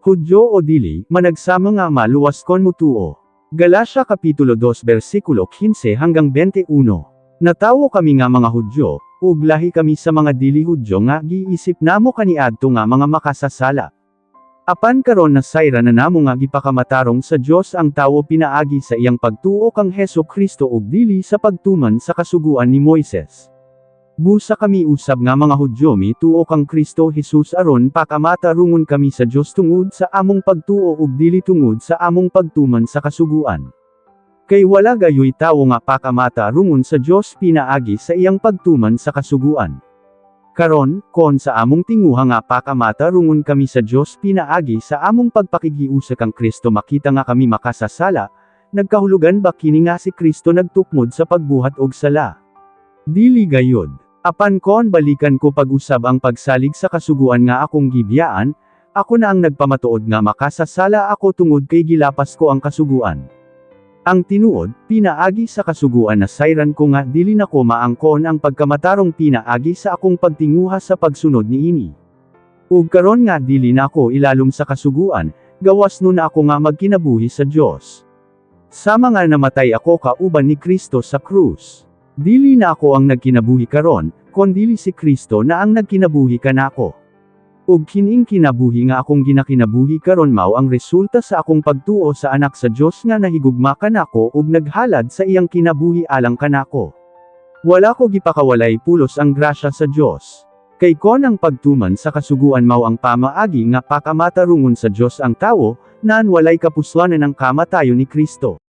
Hudyo o dili, managsama nga maluwas kon mutuo. Galacia Kapitulo 2 versikulo 15 hanggang 21. Natawo kami nga mga Hudyo, ug lahi kami sa mga dili Hudyo nga giisip namo kaniadto nga mga makasasala. Apan karon nasayra na namo nga gipakamatarong sa Dios ang tawo pinaagi sa iyang pagtuo kang Hesukristo ug dili sa pagtuman sa kasuguan ni Moises. Busa kami usab nga mga Hudyo mituo kang Kristo Jesus aron pakamatarungon kami sa Dios tungod sa among pagtuo ug dili tungod sa among pagtuman sa kasuguan. Kay wala gayoy tawo nga pakamatarungon sa Dios pinaagi sa iyang pagtuman sa kasuguan. Karon, kon sa among tinguha nga pakamatarungon kami sa Dios pinaagi sa among pagpakigiusa kang Kristo makita nga kami makasasala, nagkahulugan ba kini nga si Kristo nagtukmod sa pagbuhat og sala? Dili gayod. Apan kon balikan ko pag-usab ang pagsalig sa kasuguan nga akong gibiyaan, ako na ang nagpamatuod nga makasasala ako tungod kay gilapas ko ang kasuguan. Ang tinuod, pinaagi sa kasuguan na sayran ko nga dili nako maangkon ang pagkamatarong pinaagi sa akong pagtinguha sa pagsunod niini. Ug karon nga dili nako ilalom sa kasuguan, gawas nun ako nga magkinabuhi sa Dios. Sama nga namatay ako kauban ni Kristo sa krus. Dili na ako ang nagkinabuhi karon, kondili si Kristo na ang nagkinabuhi kanako. Ug kining kinabuhi nga akong ginakinabuhi karon mao ang resulta sa akong pagtuo sa anak sa Dios nga nahigugma kanako ug naghalad sa iyang kinabuhi alang kanako. Wala ko gipakawalay pulos ang grasya sa Dios. Kay kon ang pagtuman sa kasuguan mao ang pamaagi nga pakamatarungon sa Dios ang tawo, naan walay kapuslanan ang kamatayon ni Kristo.